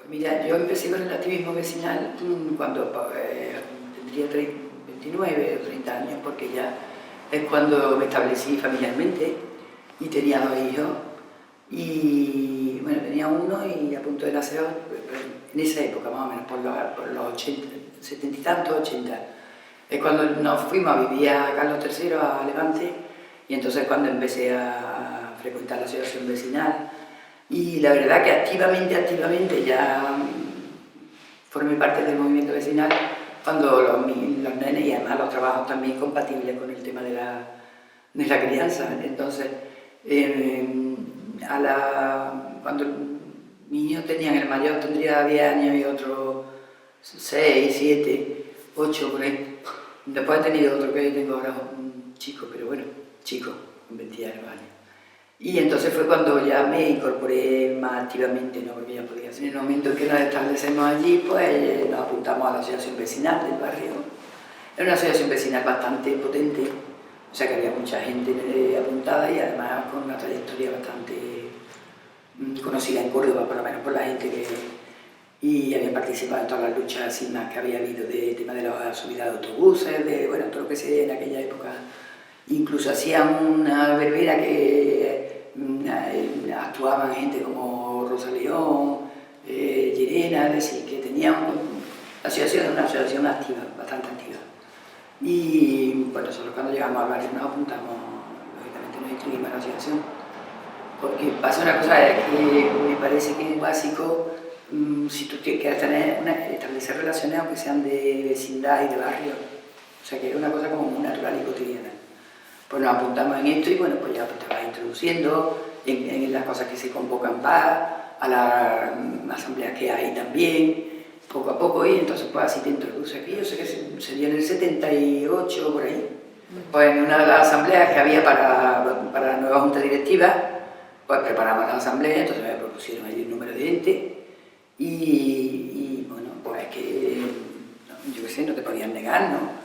Mira, yo empecé con el activismo vecinal cuando tendría 29 o 30 años, porque ya es cuando me establecí familiarmente y tenía 2 hijos. Y bueno, tenía uno y a punto de nacer otro, en esa época más o menos, por los 80, 70 y tantos, 80. Es cuando nos fuimos a vivir a Carlos III, a Levante, y entonces cuando empecé a frecuentar la asociación vecinal. Y la verdad que activamente ya formé parte del movimiento vecinal cuando los nenes y además los trabajos también compatibles con el tema de la crianza. Entonces, cuando mis hijos tenían, el mayor tendría 10 años y otro 6, 7, 8 por ahí. Después he tenido otro que tengo ahora, un chico, pero bueno, chico, con 20 años. Y entonces fue cuando ya me incorporé más activamente, ¿no? Porque ya podía ser. En el momento en que nos establecemos allí, pues nos apuntamos a la asociación vecinal del barrio. Era una asociación vecinal bastante potente, o sea que había mucha gente apuntada y además con una trayectoria bastante conocida en Córdoba, por lo menos por la gente que... Y había participado en todas las luchas así más que había habido de tema de la subida de autobuses, de bueno, todo lo que se en aquella época. Incluso hacían una verbena que actuaban gente como Rosa León, Llerena, es decir, que tenían una asociación activa, bastante activa. Y bueno, nosotros cuando llegamos al barrio nos apuntamos, lógicamente nos inscribimos en la asociación, porque pasa una cosa que me parece que es básico, si tú quieres establecer relaciones aunque sean de vecindad y de barrio, o sea que es una cosa como muy natural y cotidiana. Pues nos apuntamos en esto y bueno, pues ya te vas introduciendo en las cosas que se convocan a las asambleas que hay también, poco a poco, y entonces pues así te introduces aquí. Yo sé que sería en el 78 por ahí, pues en una de las asambleas que había para la nueva junta directiva, pues preparamos la asamblea, entonces me propusieron ahí un número de gente y bueno, pues es que yo qué sé, no te podían negar, ¿no?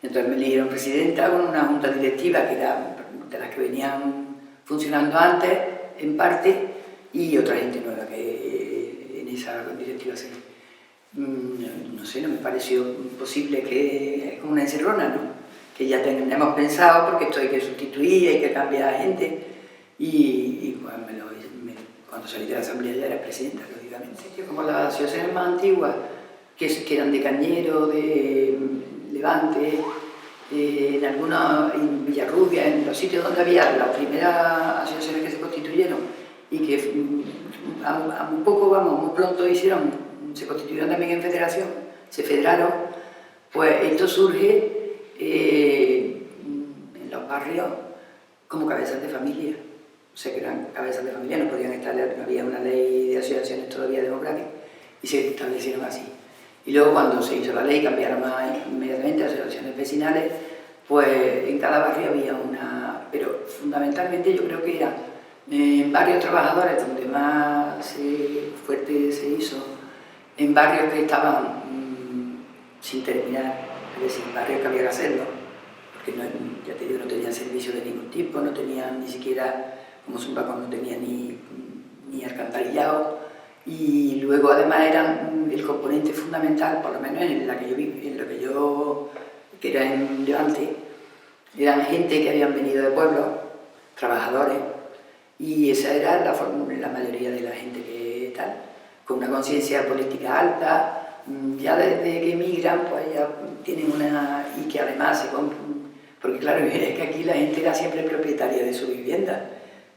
Entonces me eligieron presidenta con una junta directiva que era de las que venían funcionando antes, en parte, y otra gente nueva que en esa directiva se... No sé, no me pareció posible que... Es como una encerrona, ¿no? Que ya tenemos pensado porque esto hay que sustituir, hay que cambiar a gente, y pues cuando salí de la asamblea ya era presidenta, lógicamente. Como las asociaciones más antiguas, que eran de Cañero, de Levante, en Villarrubia, en los sitios donde había las primeras asociaciones que se constituyeron y que a muy poco, muy pronto se constituyeron también en federación, se federaron, pues esto surge en los barrios como cabezas de familia. O sea, que eran cabezas de familia, no podían estar, no había una ley de asociaciones todavía democrática y se establecieron así. Y luego cuando se hizo la ley cambiaron inmediatamente a asociaciones vecinales, pues en cada barrio había una, pero fundamentalmente yo creo que era en barrios trabajadores donde más fuerte se hizo, en barrios que estaban sin terminar, es decir, barrios que había que hacerlo, porque no, ya te digo, no tenían servicio de ningún tipo, no tenían ni siquiera, como Zumbaco no tenía ni alcantarillado, y luego además eran el componente fundamental, por lo menos en la que yo viví, en lo que era en Levante, eran gente que habían venido de pueblos, trabajadores, y esa era la mayoría de la gente que tal, con una conciencia política alta, ya desde que emigran, pues ya tienen y que además porque claro, es que aquí la gente era siempre propietaria de su vivienda,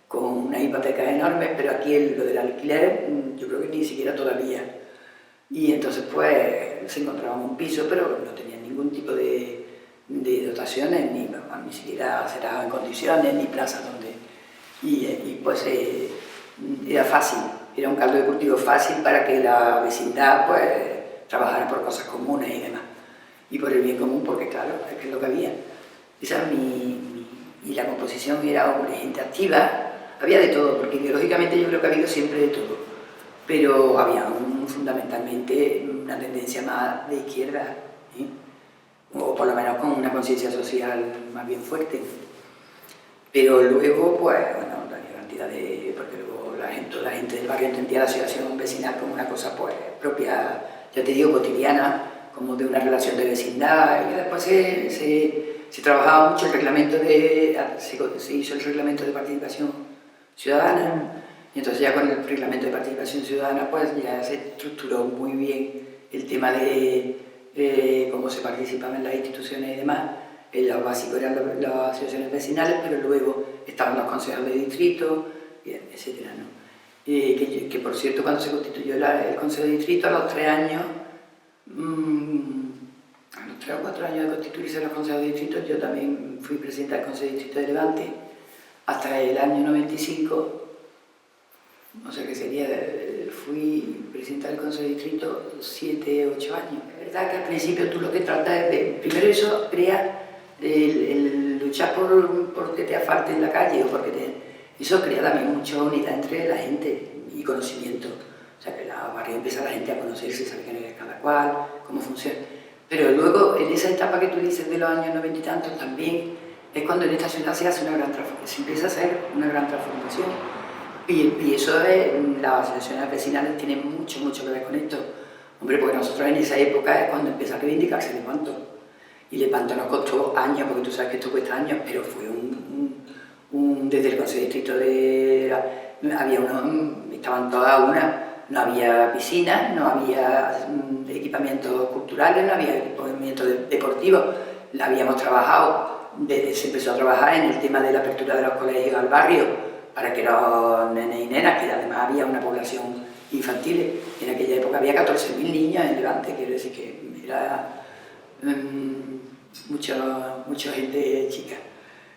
con unas hipotecas enormes, pero aquí lo del alquiler, yo creo que ni siquiera todavía. Y entonces pues se encontraban un piso, pero no tenían ningún tipo de dotaciones, ni siquiera cerrado en condiciones, ni plazas donde... Y pues era fácil, era un caldo de cultivo fácil para que la vecindad pues trabajara por cosas comunes y demás. Y por el bien común, porque claro, es que es lo que había. Esa y la composición era gente activa, había de todo, porque ideológicamente yo creo que ha habido siempre de todo, pero había fundamentalmente una tendencia más de izquierda, ¿eh? O por lo menos con una conciencia social más bien fuerte. Pero luego, pues, bueno, había cantidad porque luego toda la gente del barrio entendía la asociación vecinal como una cosa pues, propia, ya te digo, cotidiana, como de una relación de vecindad, y después se trabajaba mucho el reglamento se hizo el reglamento de participación ciudadana, y entonces ya con el reglamento de participación ciudadana pues ya se estructuró muy bien el tema de cómo se participaba en las instituciones y demás. Lo básico eran las asociaciones vecinales, pero luego estaban los consejos de distrito, etc. ¿no? Que por cierto, cuando se constituyó el consejo de distrito, a los 3 años, a los 3 o 4 años de constituirse los consejos de distrito, yo también fui presidenta del consejo de distrito de Levante, hasta el año 95, o sea que fui presidenta del consejo de distrito 7 o 8 años. Es verdad que al principio tú lo que tratas es de, primero eso crea el luchar por que te asfalte en la calle, o eso crea también mucha unidad entre la gente y conocimiento. O sea, que en los barrios empieza la gente a conocerse, sabe quién es cada cual, cómo funciona. Pero luego, en esa etapa que tú dices de los años 90 y tantos, también es cuando en esta ciudad se hace una gran transformación, se empieza a hacer una gran transformación. Y eso las asociaciones vecinales tienen mucho que ver con esto. Hombre, porque nosotros en esa época es cuando empieza a reivindicarse Lepanto. Y Lepanto nos costó años, porque tú sabes que esto cuesta años, pero fue desde el Consejo de Distrito estaban todas no había piscinas, no había equipamientos culturales, no había equipamientos deportivos. La habíamos trabajado, se empezó a trabajar en el tema de la apertura de los colegios al barrio, para que los nenes y nenas, que además había una población infantil, en aquella época había 14.000 niños en Levante, quiero decir que era mucha gente chica.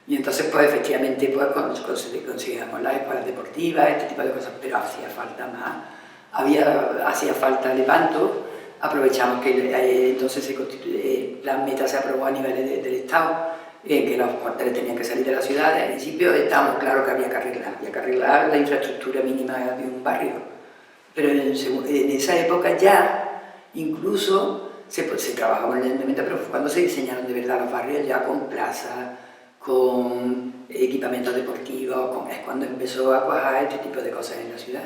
Y entonces, pues efectivamente, pues conseguíamos las escuelas deportivas, este tipo de cosas, pero hacía falta más. Hacía falta Lepanto, aprovechamos que entonces la meta se aprobó a nivel del Estado, en que los cuarteles tenían que salir de la ciudad. Al principio estábamos claros que había que arreglar la infraestructura mínima de un barrio, pero en esa época ya incluso se trabajaba en el ayuntamiento, pero fue cuando se diseñaron de verdad los barrios ya con plazas, con equipamientos deportivos, es cuando empezó a cuajar este tipo de cosas en la ciudad.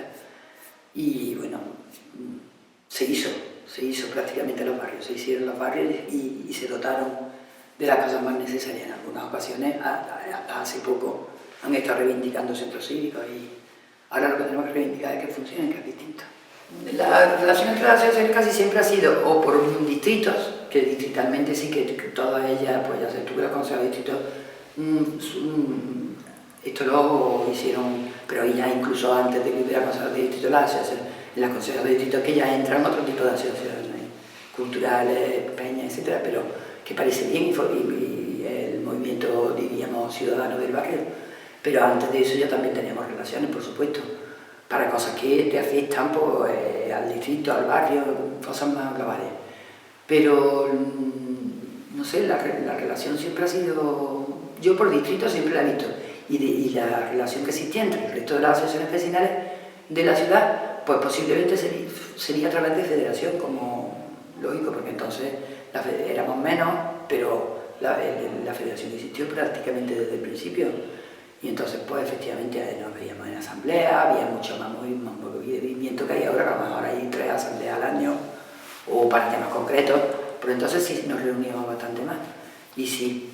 Y bueno, se hizo prácticamente los barrios, se hicieron los barrios y se dotaron de las cosas más necesarias. En algunas ocasiones, hasta hace poco, han estado reivindicando centros cívicos, y ahora lo que tenemos que reivindicar es que funcionen, que es distinto. La relación entre las asociaciones casi siempre ha sido o por distritos, que distritalmente sí que todas ellas, pues ya se tuvo los consejos de distritos, esto lo hicieron, pero ya incluso antes de que hubiera consejos de distrito, en las consejos de distrito que ya entran otro tipo de asociaciones culturales, peñas, etc., pero que parece bien, y el movimiento, diríamos, ciudadano del barrio. Pero antes de eso ya también teníamos relaciones, por supuesto, para cosas que te afectan pues, al distrito, al barrio, cosas más globales. Pero, no sé, la relación siempre ha sido, yo por distrito siempre la he visto, y la relación que existía entre el resto de las asociaciones vecinales de la ciudad, pues posiblemente sería a través de federación, como lógico, porque entonces éramos menos, pero la federación existió prácticamente desde el principio. Y entonces, pues efectivamente nos veíamos en asamblea, había mucho más movimiento que hay ahora, que a lo mejor hay 3 asambleas al año, o para temas concretos, pero entonces sí nos reuníamos bastante más. Y sí,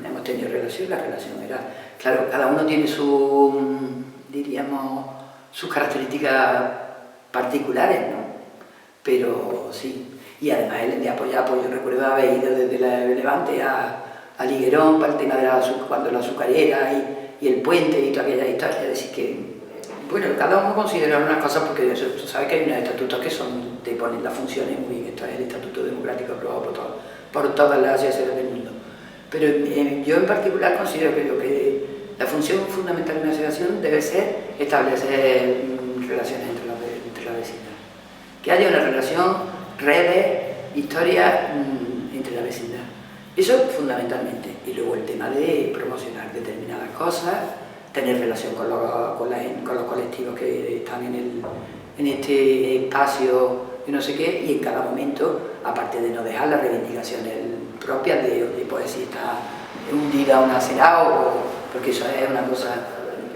hemos tenido relación, la relación era, claro, cada uno tiene diríamos, sus características particulares, ¿no? Pero sí. Y además él de apoyar, pues yo recuerdo haber ido desde Levante a Liguerón para el tema de cuando la azucarera y el puente y toda aquella historia. Es decir que, bueno, cada uno considera unas cosas, porque tú sabes que hay unos estatutos que te ponen las funciones muy bien. Esto es el Estatuto Democrático aprobado por todas las asociaciones del mundo. Pero yo en particular considero que la función fundamental de una asociación debe ser establecer relaciones entre la vecindad. Que haya una relación, redes, historias entre la vecindad. Eso fundamentalmente. Y luego el tema de promocionar determinadas cosas, tener relación con los colectivos que están en este espacio y no sé qué, y en cada momento, aparte de no dejar las reivindicaciones propias de pues si está hundida una acera, porque eso es una cosa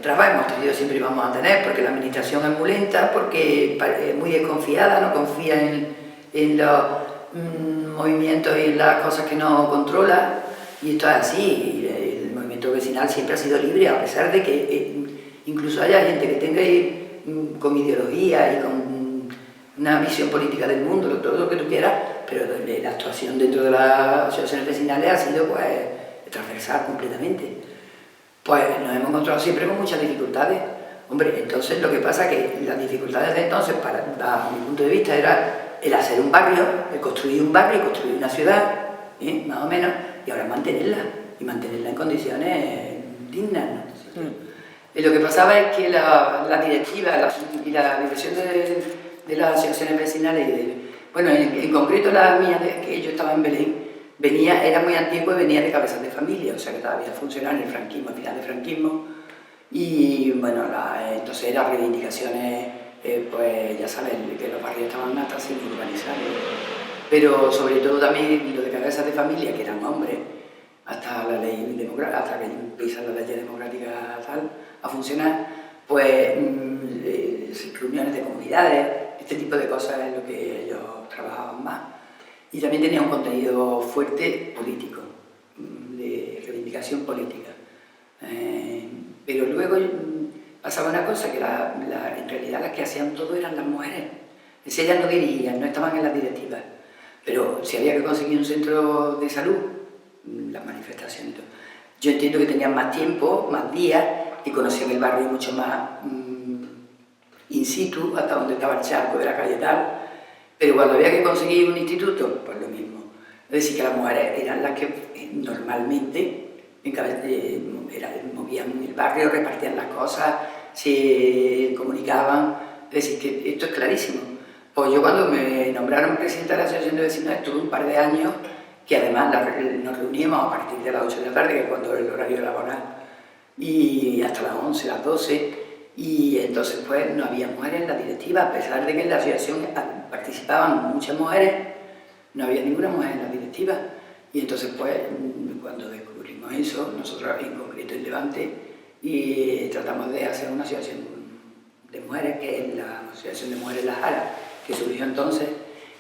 trabas hemos tenido, siempre vamos a tener, porque la administración es muy lenta, porque es muy desconfiada, no confía en los movimientos y las cosas que no controla, y esto es así. El movimiento vecinal siempre ha sido libre, a pesar de que incluso haya gente que tenga con ideología y con una visión política del mundo, todo lo que tú quieras, pero la actuación dentro de las asociaciones vecinales ha sido pues transversal completamente. Pues nos hemos encontrado siempre con muchas dificultades. Hombre, entonces lo que pasa es que las dificultades de entonces, a mi punto de vista, era el hacer un barrio, el construir un barrio, construir una ciudad, más o menos, y ahora mantenerla, y mantenerla en condiciones dignas, ¿no? Lo que pasaba es que la directiva y la dirección de las asociaciones vecinales, bueno, en concreto la mía, que yo estaba en Belén, era muy antigua y venía de cabezas de familia, o sea que todavía funcionaba en el franquismo, al final del franquismo, y bueno, entonces eran reivindicaciones, pues ya sabes, que los barrios estaban hasta sin urbanizar, pero sobre todo también lo de cabezas de familia, que eran hombres, hasta la ley democrática, hasta que empieza la ley democrática tal, a funcionar, pues reuniones de comunidades, este tipo de cosas es lo que ellos trabajaban más. Y también tenía un contenido fuerte político, de reivindicación política. Pero luego pasaba una cosa, que en realidad las que hacían todo eran las mujeres. Es ellas no dirigían, no estaban en las directivas. Pero si había que conseguir un centro de salud, las manifestaciones. Yo entiendo que tenían más tiempo, más días, y conocían el barrio mucho más in situ, hasta donde estaba el charco de la calle tal. Pero cuando había que conseguir un instituto, pues lo mismo. Es decir, que las mujeres eran las que normalmente movían el barrio, repartían las cosas, se comunicaban. Es decir, que esto es clarísimo. Pues yo cuando me nombraron presidenta de la Asociación de Vecinos estuve un par de años que además nos reuníamos a partir de las 8 de la tarde, que es cuando era el horario laboral, y hasta las 11, las 12, y entonces pues no había mujeres en la directiva, a pesar de que en la asociación participaban muchas mujeres, no había ninguna mujer en la directiva. Y entonces pues cuando descubrimos eso, nosotros en concreto en Levante, y tratamos de hacer una asociación de mujeres, que es la Asociación de Mujeres La Jara, que surgió entonces,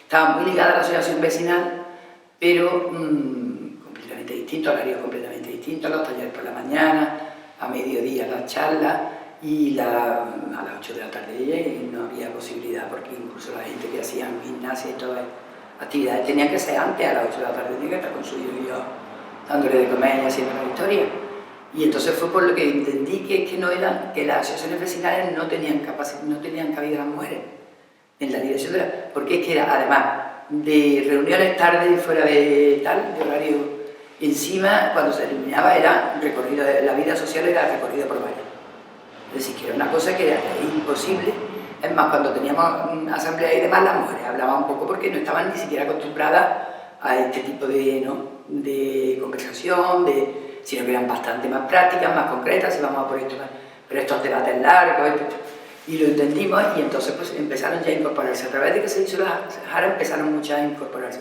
estaba muy ligada a la asociación vecinal, pero completamente distinto, horarios completamente distintos, los talleres por la mañana, a mediodía las charlas, y a las 8 de la tarde y no había posibilidad, porque incluso la gente que hacía gimnasia y todas actividades tenían que ser antes, a las 8 de la tarde tenía que estar con su hijo dándole de comer y haciendo la historia. Y entonces fue por lo que entendí que las asociaciones vecinales no tenían cabida las mujeres en la dirección porque es que además de reuniones tarde y fuera de horario, encima cuando se terminaba era recorrido, la vida social era recorrido por varios. Es decir, que era una cosa que era imposible. Es más, cuando teníamos asamblea y demás, las mujeres hablaban un poco porque no estaban ni siquiera acostumbradas a este tipo de conversación, sino que eran bastante más prácticas, más concretas, y vamos a por esto, pero estos debates largos, y lo entendimos, y entonces pues empezaron ya a incorporarse. A través de que se hizo la Jara empezaron muchas a incorporarse,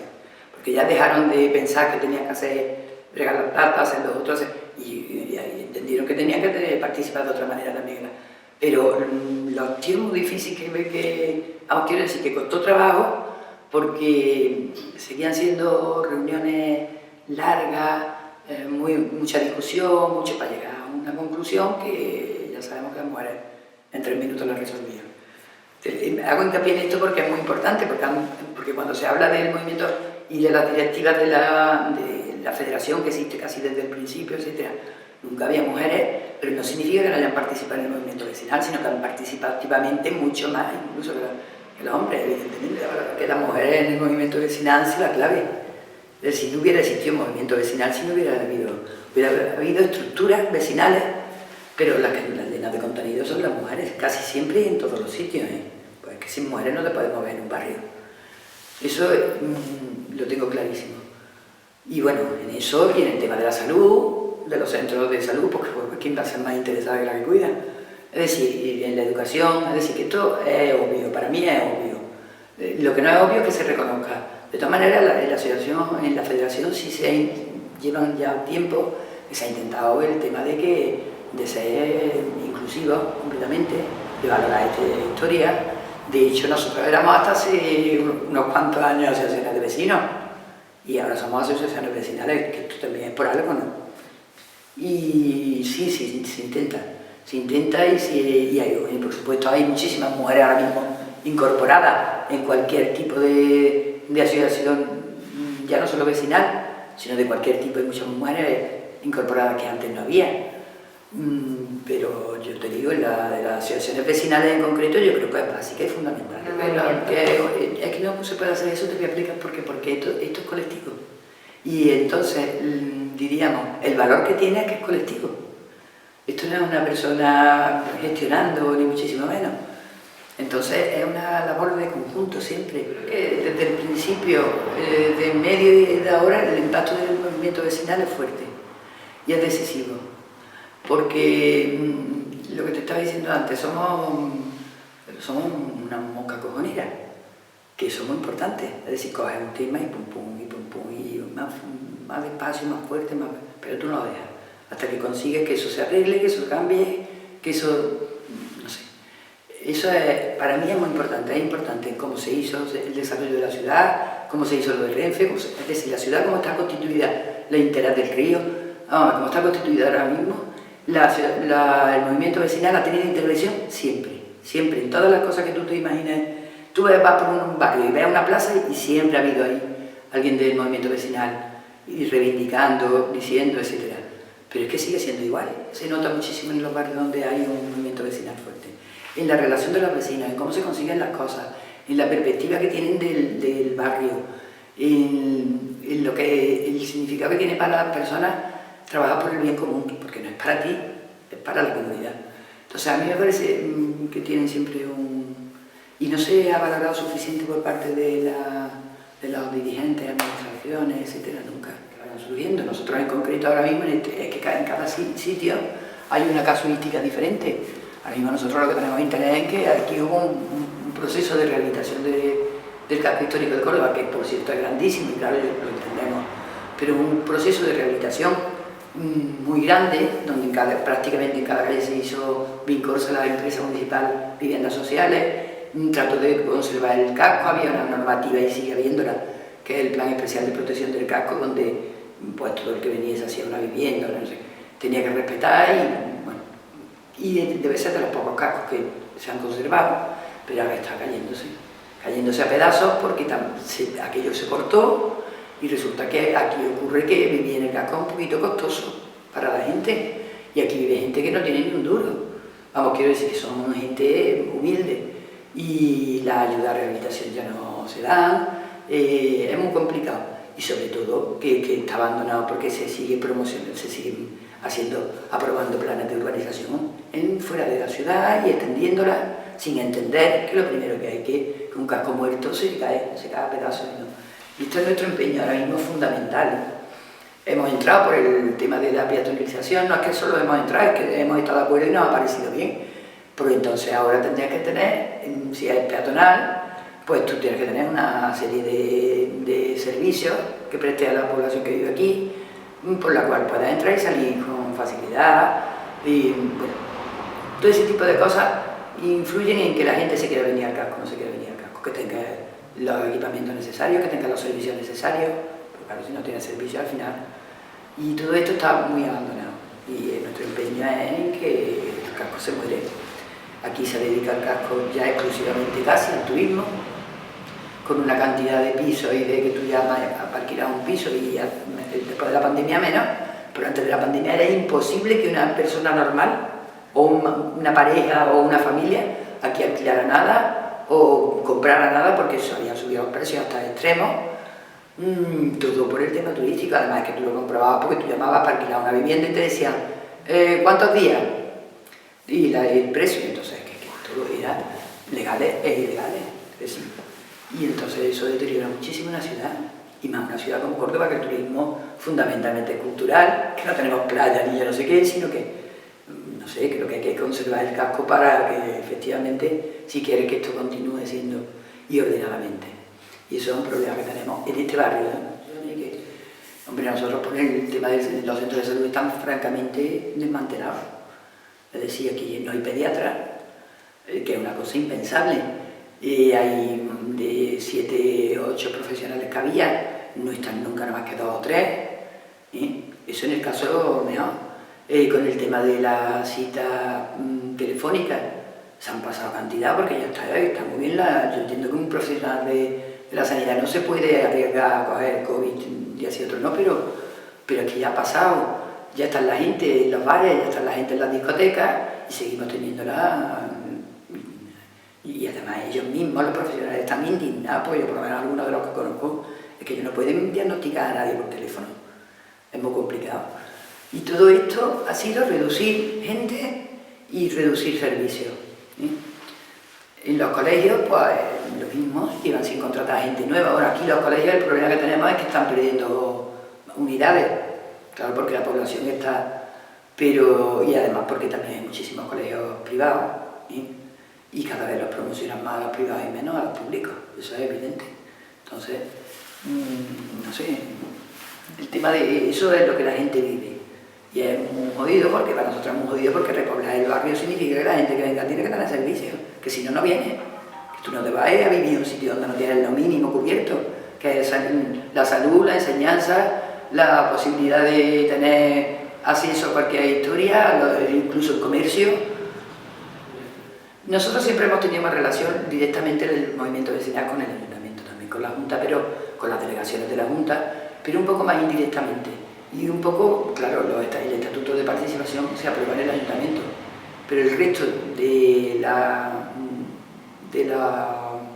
porque ya dejaron de pensar que tenían que hacer, regar las platas, hacer los otros, y entendieron que tenían que participar de otra manera también. Pero los tiempos difíciles quiero decir que costó trabajo, porque seguían siendo reuniones largas, mucha discusión, mucho para llegar a una conclusión que ya sabemos que las mujeres en 3 minutos la resolvían. Hago hincapié en esto porque es muy importante, porque cuando se habla del movimiento y de las directivas de la federación, que existe casi desde el principio, etc., nunca había mujeres, pero no significa que no hayan participado en el movimiento vecinal, sino que han participado activamente mucho más, incluso que los hombres, evidentemente. Que las mujeres en el movimiento vecinal han sido la clave. Si no hubiera existido un movimiento vecinal, si no hubiera habido estructuras vecinales, pero las llenas de contenido son las mujeres, casi siempre y en todos los sitios. Pues es que sin mujeres no te puedes mover en un barrio. Eso lo tengo clarísimo. Y bueno, en eso y en el tema de la salud, de los centros de salud, porque ¿quién va a ser más interesada que la que cuida? Es decir, en la educación, es decir, que esto es obvio, para mí es obvio. Lo que no es obvio es que se reconozca. De todas maneras, en la federación sí se llevan ya tiempo que se ha intentado el tema de que de ser inclusivos completamente, de valorar esta historia. De hecho, nosotros éramos hasta hace unos cuantos años asociaciones de vecinos y ahora somos asociaciones vecinales, que esto también es por algo, ¿no? Y sí, se intenta y hay, por supuesto hay muchísimas mujeres ahora mismo incorporadas en cualquier tipo de asociación, ya no solo vecinal, sino de cualquier tipo. Hay muchas mujeres incorporadas que antes no había. Pero yo te digo, de las asociaciones vecinales en concreto, yo creo que es básica y fundamental. Es que no se puede hacer eso, te voy a explicar por qué. Porque esto es colectivo. Y entonces, diríamos, el valor que tiene es que es colectivo. Esto no es una persona gestionando, ni muchísimo menos. Entonces, es una labor de conjunto siempre. Desde el principio, de medio y de ahora, el impacto del movimiento vecinal es fuerte y es decisivo. Porque lo que te estaba diciendo antes, somos una mosca cojonera, que somos importantes. Es decir, coges un tema y pum, y más despacio, más fuerte, pero tú no lo dejas. Hasta que consigues que eso se arregle, que eso cambie, que eso, no sé. Eso para mí es muy importante. Es importante cómo se hizo el desarrollo de la ciudad, cómo se hizo lo de Renfe, es decir, la ciudad cómo está constituida, la integral del río, cómo está constituida ahora mismo. El movimiento vecinal ha tenido intervención siempre, en todas las cosas que tú te imagines. Tú vas por un barrio y ves una plaza y siempre ha habido ahí alguien del movimiento vecinal y reivindicando, diciendo, etc. Pero es que sigue siendo igual, se nota muchísimo en los barrios donde hay un movimiento vecinal fuerte. En la relación de los vecinos, en cómo se consiguen las cosas, en la perspectiva que tienen del barrio, en lo que el significado que tiene para las personas trabajar por el bien común, porque no es para ti, es para la comunidad. Entonces a mí me parece que tienen siempre y no se ha valorado suficiente por parte de los dirigentes, administraciones, etcétera, nunca, que vayan surgiendo. Nosotros en concreto ahora mismo es que en cada sitio hay una casuística diferente. Ahora mismo nosotros lo que tenemos interés en que aquí hubo un proceso de rehabilitación del casco histórico de Córdoba, que por cierto es grandísimo y claro, lo entendemos, pero un proceso de rehabilitación muy grande, donde prácticamente en cada calle se hizo vincularse a la empresa municipal Viviendas Sociales, trató de conservar el casco, había una normativa y sigue habiéndola, que es el Plan Especial de Protección del Casco, donde pues, todo el que venía se hacía una vivienda, no sé, tenía que respetar y debe ser de los pocos cascos que se han conservado, pero ahora está cayéndose a pedazos porque aquello se cortó. Y resulta que aquí ocurre que vivir en el casco es un poquito costoso para la gente. Y aquí vive gente que no tiene ni un duro. Vamos, quiero decir que son gente humilde. Y la ayuda a rehabilitación ya no se da. Es muy complicado. Y sobre todo que está abandonado porque se sigue promocionando, se siguen aprobando planes de urbanización fuera de la ciudad y extendiéndola sin entender que lo primero que hay que un casco muerto se cae a pedazos. Y esto es nuestro empeño ahora mismo fundamental. Hemos entrado por el tema de la peatonalización, no es que solo hemos entrado, es que hemos estado de acuerdo y nos ha parecido bien. Porque entonces ahora tendrías que tener, si es peatonal, pues tú tienes que tener una serie de servicios que preste a la población que vive aquí, por la cual puedas entrar y salir con facilidad. Y bueno, todo ese tipo de cosas influyen en que la gente se quiera venir al casco, no se quiera venir al casco, que tenga los equipamientos necesarios, que tenga los servicios necesarios, porque claro, si no tiene servicio al final. Y todo esto está muy abandonado. Y nuestro empeño es en que el casco se muere. Aquí se dedica el casco ya exclusivamente casi al turismo, con una cantidad de pisos y de que tú llamas para alquilar un piso y ya, después de la pandemia menos, pero antes de la pandemia era imposible que una persona normal o una pareja o una familia aquí alquilara nada o comprara nada porque se habían subido los precios hasta extremos, todo por el tema turístico. Además es que tú lo comprobabas porque tú llamabas para alquilar una vivienda y te decían ¿cuántos días? Y el precio, entonces que todo era legales e ilegales. Y entonces eso deteriora muchísimo una ciudad, y más una ciudad como Córdoba, que el turismo fundamentalmente es cultural, que no tenemos playa ni yo no sé qué, sino que no sé, creo que hay que conservar el casco para que efectivamente, si quiere que esto continúe siendo y ordenadamente. Y eso es un problema que tenemos en este barrio, hombre, nosotros por el tema de los centros de salud están francamente desmantelados. le decía que no hay pediatra, que es una cosa impensable. Hay de 7 o 8 profesionales que había, no están nunca nada más que 2 o 3. Eso en el caso mejor. Con el tema de la cita telefónica, se han pasado cantidad porque ya está muy bien. Yo entiendo que un profesional de la sanidad no se puede arriesgar a coger COVID y así otro no, pero es que ya ha pasado. Ya está la gente en los bares, ya está la gente en las discotecas y seguimos teniéndola. Y además ellos mismos, los profesionales, están indignados, pues yo por lo menos algunos de los que conozco, es que ellos no pueden diagnosticar a nadie por teléfono. Es muy complicado. Y todo esto ha sido reducir gente y reducir servicios. En los colegios, pues lo mismo, llevan sin contratar gente nueva. Ahora aquí los colegios, el problema que tenemos es que están perdiendo unidades. Claro, porque la población está... y además porque también hay muchísimos colegios privados. Y cada vez los promocionan más a los privados y menos a los públicos, eso es evidente. Entonces, no sé, el tema de eso es lo que la gente vive. Y es muy jodido, porque para nosotros es muy jodido, porque repoblar el barrio significa que la gente que venga tiene que tener servicio, que si no, no viene. Que tú no te vas a vivir en un sitio donde no tienes lo mínimo cubierto, que es la salud, la enseñanza, la posibilidad de tener acceso a cualquier historia, incluso el comercio. Nosotros siempre hemos tenido una relación directamente del movimiento vecinal con el ayuntamiento, también con la Junta, pero con las delegaciones de la Junta, pero un poco más indirectamente. Y un poco, claro, el estatuto de participación se aprueba en el ayuntamiento, pero el resto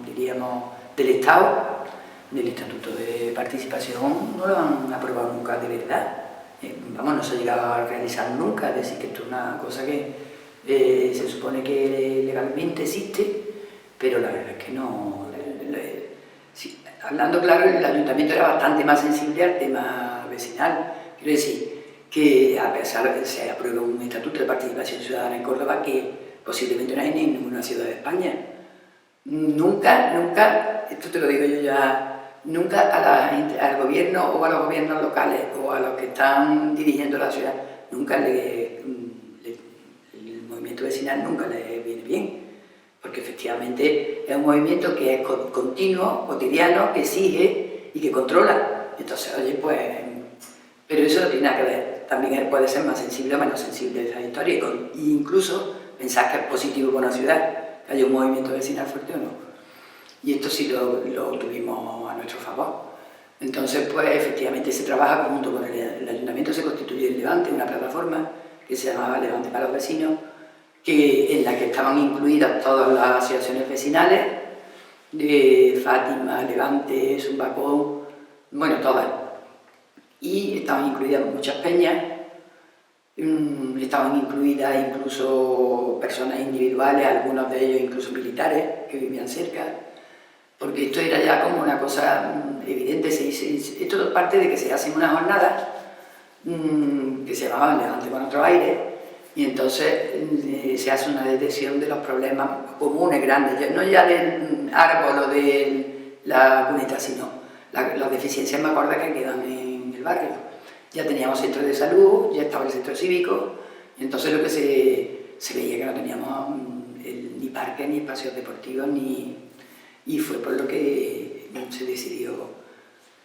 diríamos, del Estado, del estatuto de participación, no lo han aprobado nunca de verdad. No se ha llegado a realizar nunca, es decir, que esto es una cosa que se supone que legalmente existe, pero la verdad es que no. Sí, hablando claro, el ayuntamiento era bastante más sensible al tema vecinal. Quiero decir que a pesar de que se aprueba un estatuto de participación ciudadana en Córdoba, que posiblemente no hay en ninguna ciudad de España, nunca, esto te lo digo yo ya, nunca al gobierno o a los gobiernos locales o a los que están dirigiendo la ciudad, nunca el movimiento vecinal nunca le viene bien, porque efectivamente es un movimiento que es continuo, cotidiano, que exige y que controla. Entonces, oye, pues, pero eso no tiene nada que ver. También puede ser más sensible o menos sensible a esa historia, e incluso pensar que es positivo para una ciudad, que haya un movimiento vecinal fuerte o no. Y esto sí lo tuvimos a nuestro favor. Entonces, pues, efectivamente se trabaja junto con el ayuntamiento, se constituye el Levante, una plataforma que se llamaba Levante para los Vecinos, en la que estaban incluidas todas las asociaciones vecinales, de Fátima, Levante, Zumbacó, bueno, todas. Y estaban incluidas muchas peñas, estaban incluidas incluso personas individuales, algunos de ellos incluso militares que vivían cerca, porque esto era ya como una cosa evidente. Esto es parte de que se hacen unas jornadas que se llamaban Levante con otro aire, y entonces se hace una detección de los problemas comunes grandes, no ya del árbol o de la cuneta, sino las deficiencias más gordas que quedan en el barrio. Ya teníamos centros de salud, ya estaba el centro cívico, y entonces lo que se veía que no teníamos ni parques, ni espacios deportivos, y fue por lo que se decidió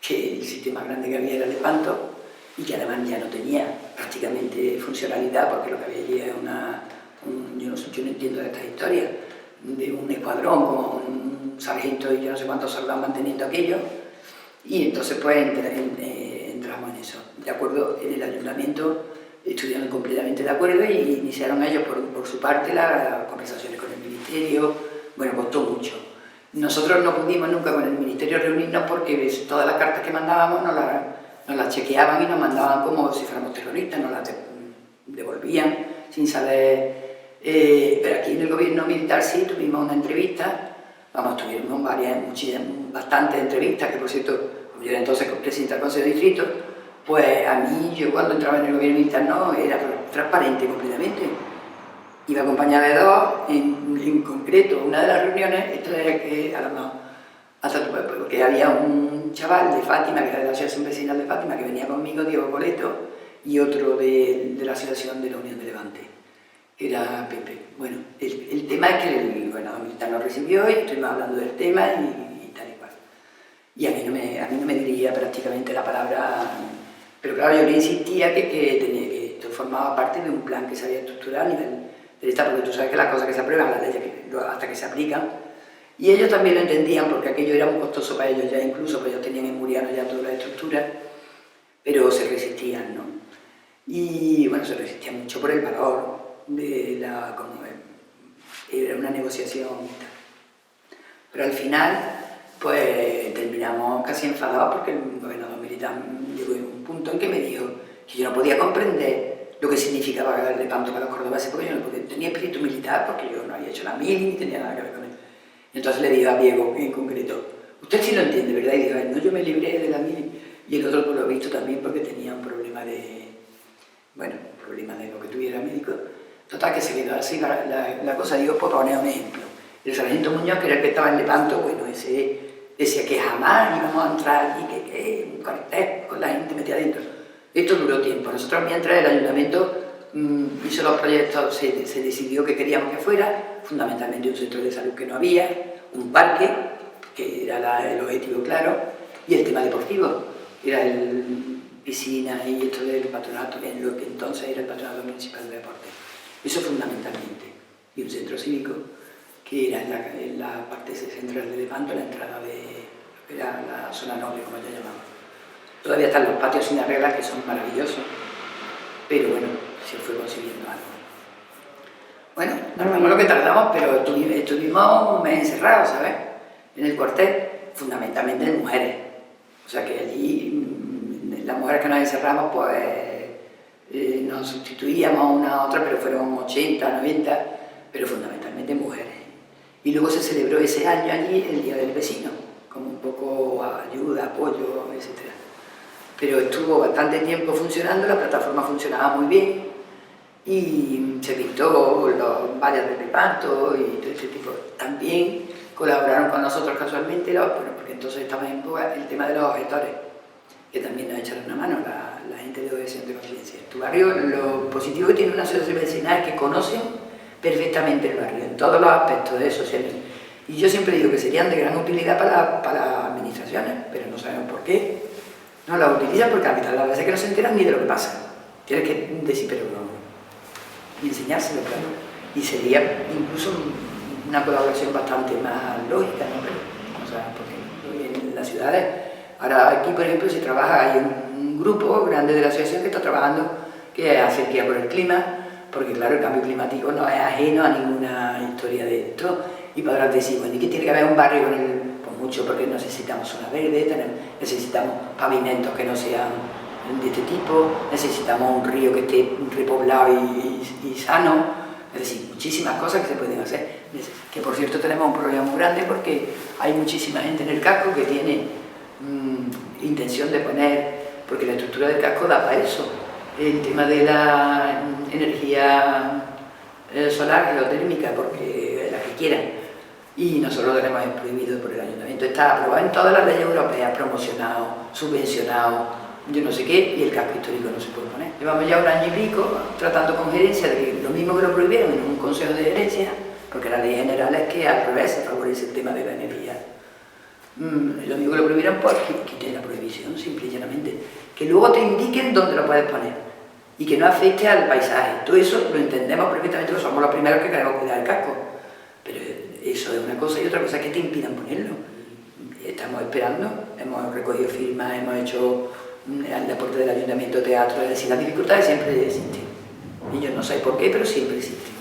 que el sitio más grande que había era Lepanto, y que además ya no tenía prácticamente funcionalidad, porque lo que había allí es yo no entiendo de esta historia, de un escuadrón con un sargento y yo no sé cuántos soldados manteniendo aquello, y entonces pues entramos en eso. De acuerdo, en el ayuntamiento estuvieron completamente de acuerdo y iniciaron ellos por su parte las conversaciones con el ministerio. Bueno, costó mucho. Nosotros no pudimos nunca con el ministerio reunirnos porque todas las cartas que mandábamos nos las chequeaban y nos mandaban como si fuéramos terroristas, nos las devolvían sin saber. Pero aquí en el gobierno militar sí tuvimos una entrevista, tuvimos bastantes entrevistas, que por cierto, como yo era entonces presidenta del Consejo de Distrito, pues a mí, yo cuando entraba en el gobierno militar no, era transparente completamente. Iba acompañada de dos, en concreto, una de las reuniones, esto era que a lo mejor, porque había un chaval de Fátima, que era de la Asociación Vecinal de Fátima, que venía conmigo, Diego Coleto, y otro de la Asociación de la Unión de Levante. era Pepe. Bueno, el tema es que el gobernador militar nos recibió y estuvimos hablando del tema y tal y cual. Y a mí no me dirigía prácticamente la palabra, pero claro, yo le insistía que esto formaba parte de un plan que se había estructurado a nivel del Estado, porque tú sabes que las cosas que se aprueban, las leyes hasta que se aplican, y ellos también lo entendían porque aquello era muy costoso para ellos ya incluso, porque ellos tenían en Muriano ya toda la estructura, pero se resistían, ¿no? Y bueno, se resistían mucho por el valor de como era una negociación. Pero al final, pues terminamos casi enfadados porque el gobernador militar llegó a un punto en que me dijo que yo no podía comprender lo que significaba el levanto para los cordobeses, porque yo no tenía espíritu militar, porque yo no había hecho la mili ni tenía nada que ver con él. Y entonces le digo a Diego en concreto, usted sí lo entiende, ¿verdad? Y dijo, no, yo me libré de la mili. Y el otro, por lo visto, también porque tenía un problema de, bueno, un problema de lo que tuviera médico. Total, que se quedó así la cosa. Digo, por poner un ejemplo. El sargento Muñoz, que era el que estaba en Lepanto, bueno, ese decía que jamás íbamos a entrar allí, que un cuartel con la gente metida adentro. Esto duró tiempo. Nosotros, mientras el ayuntamiento hizo los proyectos, se decidió que queríamos que fuera, fundamentalmente un centro de salud que no había, un parque, que era el objetivo claro, y el tema deportivo, que era el piscina y esto del patronato, que en lo que entonces era el Patronato Municipal de Deportes. Eso fundamentalmente. Y un centro cívico, que era en la parte central de Lepanto, la entrada de lo que era la zona noble, como ya llamamos. Todavía están los patios sin arreglar, que son maravillosos, pero bueno, se fue consiguiendo algo. Bueno, no lo que tardamos, pero estuvimos un mes encerrados, ¿sabes? En el cuartel, fundamentalmente en mujeres. O sea que allí, las mujeres que nos encerramos, pues nos sustituíamos una a otra, pero fueron 80, 90, pero fundamentalmente mujeres. Y luego se celebró ese año allí el Día del Vecino, como un poco ayuda, apoyo, etc. Pero estuvo bastante tiempo funcionando, la plataforma funcionaba muy bien y se pintó los vallas de Lepanto y todo ese tipo. También colaboraron con nosotros casualmente, porque entonces estaba en boga el tema de los objetores, que también nos echaron una mano la gente de objeción de conciencia. Tu barrio, lo positivo que tiene una asociación vecinal es que conocen perfectamente el barrio, en todos los aspectos de sociales. Y yo siempre digo que serían de gran utilidad para las administraciones, pero no sabemos por qué. No las utilizan porque a mitad de las veces que no se enteran ni de lo que pasa. Tienes que decir, pero no. Y enseñárselo, claro. Y sería incluso una colaboración bastante más lógica, ¿no? Pero, o sea, porque en las ciudades, ahora aquí por ejemplo se trabaja, hay un grupo grande de la asociación que está trabajando, que hace guía por el clima, porque claro, el cambio climático no es ajeno a ninguna historia de esto, y podrás decir, bueno, ¿y qué tiene que haber un barrio con el? Pues mucho, porque necesitamos zona verde, necesitamos pavimentos que no sean de este tipo, necesitamos un río que esté repoblado y sano, es decir, muchísimas cosas que se pueden hacer. Que por cierto tenemos un problema muy grande porque hay muchísima gente en el casco que tiene intención de poner, porque la estructura del casco da para eso, el tema de la energía solar, geotérmica, porque la que quieran. Y nosotros lo tenemos prohibido por el ayuntamiento. Está aprobado en todas las leyes europeas, promocionado, subvencionado, yo no sé qué, y el casco histórico no se puede poner. Llevamos ya un año y pico tratando con gerencia de que lo mismo que lo prohibieron en un consejo de gerencia, porque la ley general es que al revés se favorece el tema de la energía. Lo mismo que lo prohibieron, pues quiten la prohibición, simple y llanamente. Que luego te indiquen dónde lo puedes poner y que no afecte al paisaje. Todo eso lo entendemos perfectamente, porque somos los primeros que queremos cuidar el casco. Pero eso es una cosa y otra cosa que te impidan ponerlo. Estamos esperando, hemos recogido firmas, hemos hecho el aporte del ayuntamiento, teatro, es decir, las dificultades siempre existen. Y yo no sé por qué, pero siempre existen.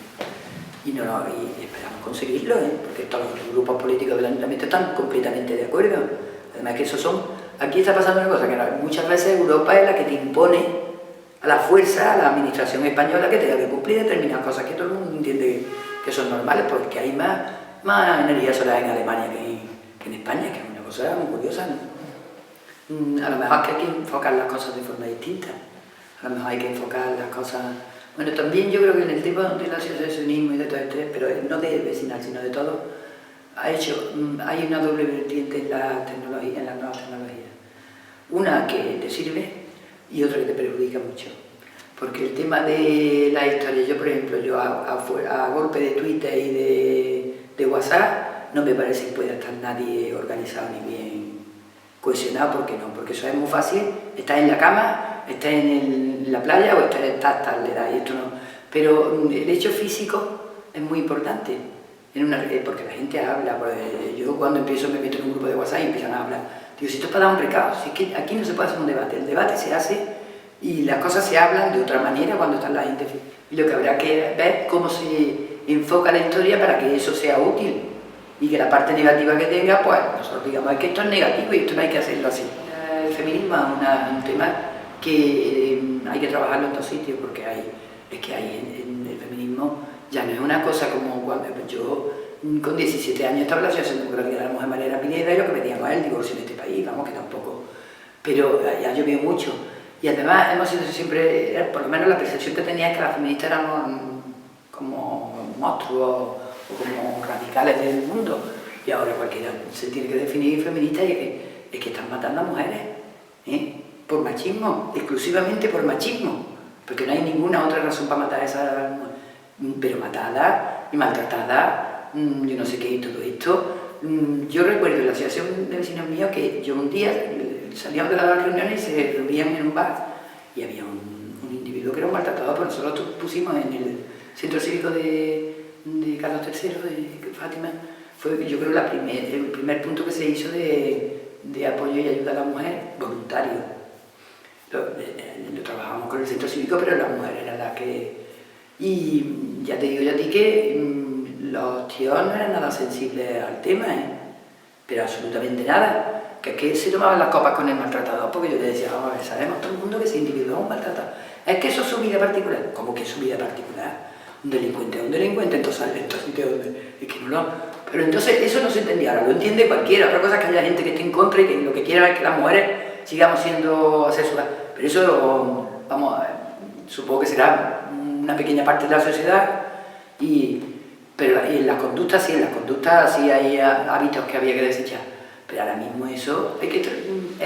Y esperamos conseguirlo, porque todos los grupos políticos del ayuntamiento están completamente de acuerdo. Además que aquí está pasando una cosa, que muchas veces Europa es la que te impone a la fuerza, a la administración española, que tenga que cumplir determinadas cosas que todo el mundo entiende que son normales, porque hay más energía solar en Alemania que en España, que es una cosa muy curiosa, ¿no? A lo mejor es que hay que enfocar las cosas de forma distinta, a lo mejor hay que enfocar las cosas. Bueno, también yo creo que en el tema del asociacionismo y de todo esto, pero no de vecinal, sino de todo, hay una doble vertiente en la tecnología, en las nuevas tecnologías. Una que te sirve y otra que te perjudica mucho. Porque el tema de la historia, yo por ejemplo, yo a golpe de Twitter y de WhatsApp, no me parece que pueda estar nadie organizado ni bien cohesionado, ¿por qué no? Porque eso es muy fácil, estás en la cama, estás en la playa o estás tal edad y esto no. Pero el hecho físico es muy importante, porque la gente habla, yo cuando empiezo me meto en un grupo de WhatsApp y empiezan a hablar, digo, si esto es para dar un recado, si es que aquí no se puede hacer un debate, el debate se hace y las cosas se hablan de otra manera cuando está la gente. Y lo que habrá que ver cómo se enfoca la historia para que eso sea útil y que la parte negativa que tenga, pues nosotros digamos es que esto es negativo y esto no hay que hacerlo así. El feminismo es un tema que hay que trabajarlo en dos sitios porque es que en el feminismo ya no es una cosa como cuando yo con 17 años estaba en la Asociación Democrática de la Mujer María Pineda y lo que pedíamos es el divorcio en este país, vamos que tampoco, pero ya ha llovido mucho. Y además hemos sido siempre, por lo menos la percepción que tenía es que las feministas éramos como monstruos o como radicales del mundo. Y ahora cualquiera se tiene que definir feminista y es que están matando a mujeres, por machismo, exclusivamente por machismo. Porque no hay ninguna otra razón para matar a esas mujeres. Pero matada y maltratada, yo no sé qué y todo esto. Yo recuerdo en la asociación de vecinos míos que yo un día salíamos de las reuniones y se reunían en un bar y había un individuo que era un maltratador, pero nosotros pusimos en el centro cívico de Carlos III, de Fátima, fue yo creo el primer punto que se hizo de apoyo y ayuda a la mujer voluntario. Lo trabajábamos con el centro cívico, pero las mujeres eran las que... Y ya te digo yo a ti que los tíos no eran nada sensibles al tema, pero absolutamente nada. Que es que se tomaban las copas con el maltratador, porque yo le decía, sabemos todo el mundo que ese individuo es un maltratador. Es que eso es su vida particular. ¿Cómo que es su vida particular? Un delincuente, entonces es que no lo... Pero entonces eso no se entendía, ahora lo entiende cualquiera. Otra cosa es que haya gente que esté en contra y que lo que quiera es que las mujeres sigamos siendo asesuradas. Pero eso, vamos, supongo que será una pequeña parte de la sociedad, pero en las conductas sí hay hábitos que había que desechar. Pero ahora mismo eso es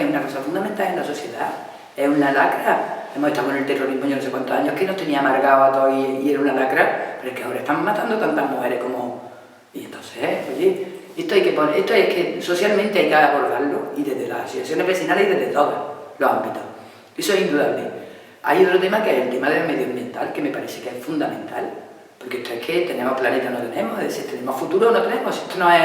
una cosa fundamental en la sociedad, es una lacra. Hemos estado con el terrorismo yo no sé cuántos años que nos tenía amargado a todos y era una lacra, pero es que ahora están matando tantas mujeres como... Y entonces, oye, esto es que socialmente hay que abordarlo y desde las asociaciones vecinales y desde todos los ámbitos. Eso es indudable. Hay otro tema que es el tema del medioambiental, que me parece que es fundamental, porque esto es que tenemos planeta o no tenemos, es decir, tenemos futuro o no tenemos, esto no es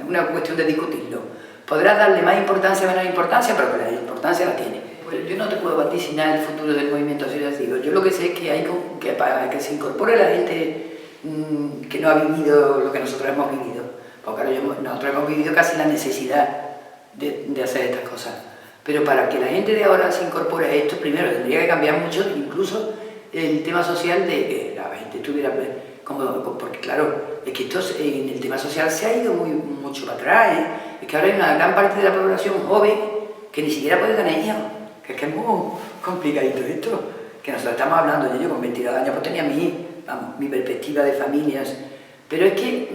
una cuestión de discutirlo. Podrás darle más importancia o menos importancia, pero que la importancia la tiene. Pues yo no te puedo vaticinar el futuro del movimiento asociativo. Yo lo que sé es que para que se incorpore la gente que no ha vivido lo que nosotros hemos vivido, porque claro, nosotros hemos vivido casi la necesidad de hacer estas cosas. Pero para que la gente de ahora se incorpore a esto, primero tendría que cambiar mucho, incluso el tema social de que la gente tuviera... porque claro, es que esto en el tema social se ha ido mucho para atrás, es que ahora hay una gran parte de la población joven que ni siquiera puede tener hijos, que es muy complicadito esto, que nosotros estamos hablando, yo con 22 años pues tenía mi perspectiva de familias, pero es que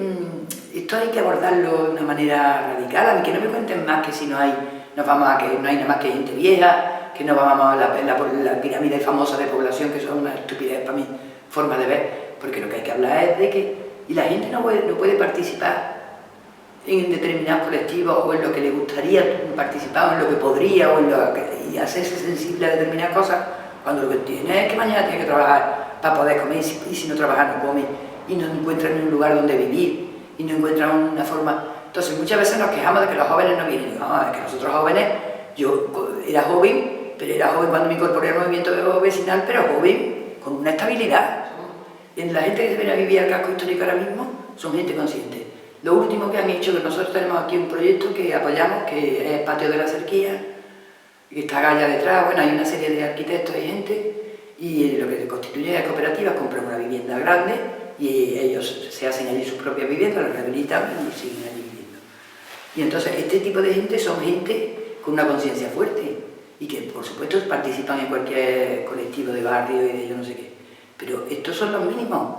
esto hay que abordarlo de una manera radical, a mí que no me cuenten más que si no hay nada más que gente vieja, que no vamos a la pirámide famosa de población, que son una estupidez para mi forma de ver, porque lo que hay que hablar es de que y la gente no puede participar en determinados colectivos o en lo que le gustaría participar o en lo que podría y hacerse sensible a determinadas cosas cuando lo que tiene es que mañana tiene que trabajar para poder comer y si no trabaja no come y no encuentra ni un lugar donde vivir y no encuentra una forma. Entonces muchas veces nos quejamos de que los jóvenes no vienen. No, es que nosotros jóvenes, yo era joven, pero era joven cuando me incorporé al movimiento vecinal, pero joven con una estabilidad. En la gente que se viene a vivir al casco histórico ahora mismo son gente consciente. Lo último que han hecho, que nosotros tenemos aquí un proyecto que apoyamos, que es el Patio de la Cerquía, que está Gaya detrás, bueno, hay una serie de arquitectos y gente, y lo que constituye las cooperativas compran una vivienda grande y ellos se hacen allí sus propias viviendas, las rehabilitan y siguen allí viviendo. Y entonces este tipo de gente son gente con una conciencia fuerte y que por supuesto participan en cualquier colectivo de barrio y de yo no sé qué. Pero estos son los mínimos.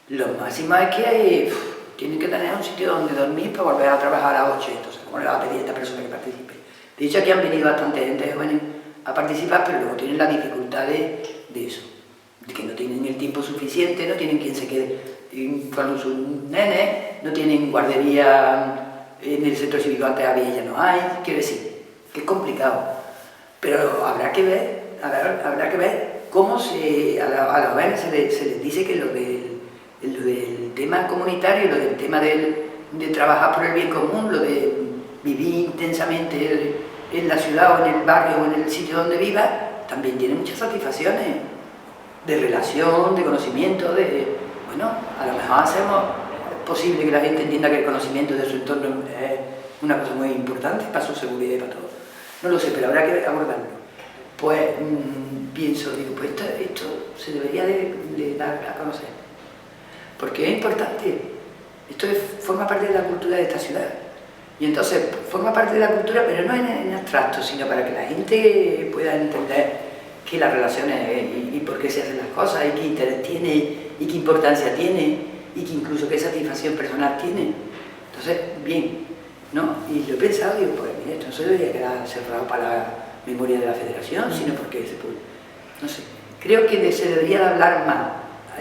Los máximos es que tienen que tener un sitio donde dormir para volver a trabajar a las 8. Entonces, ¿cómo le va a pedir a esta persona que participe? De hecho, aquí han venido bastante gente joven a participar, pero luego tienen las dificultades de eso, de que no tienen el tiempo suficiente, no tienen quien se quede con sus nenes, no tienen guardería en el centro cívico, antes había, ya no hay, quiero decir, que es complicado, pero habrá que ver cómo a los jóvenes se les dice que lo del tema comunitario, lo del tema de trabajar por el bien común, lo de vivir intensamente en la ciudad o en el barrio o en el sitio donde viva, también tiene muchas satisfacciones de relación, de conocimiento, bueno, a lo mejor hacemos posible que la gente entienda que el conocimiento de su entorno es una cosa muy importante para su seguridad y para todo. No lo sé, pero habrá que abordarlo. Pues pienso, digo, pues esto se debería de dar a conocer, porque es importante. Esto forma parte de la cultura de esta ciudad. Y entonces forma parte de la cultura, pero no en abstracto, sino para que la gente pueda entender qué las relaciones y por qué se hacen las cosas, y qué interés tiene, y qué importancia tiene, y que incluso qué satisfacción personal tiene. Entonces, bien, ¿no? Y lo he pensado, digo, pues mira, esto no se debería quedar cerrado para la memoria de la Federación, sino porque se puede, no sé, creo que se debería de hablar más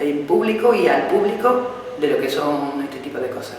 en público y al público de lo que son este tipo de cosas.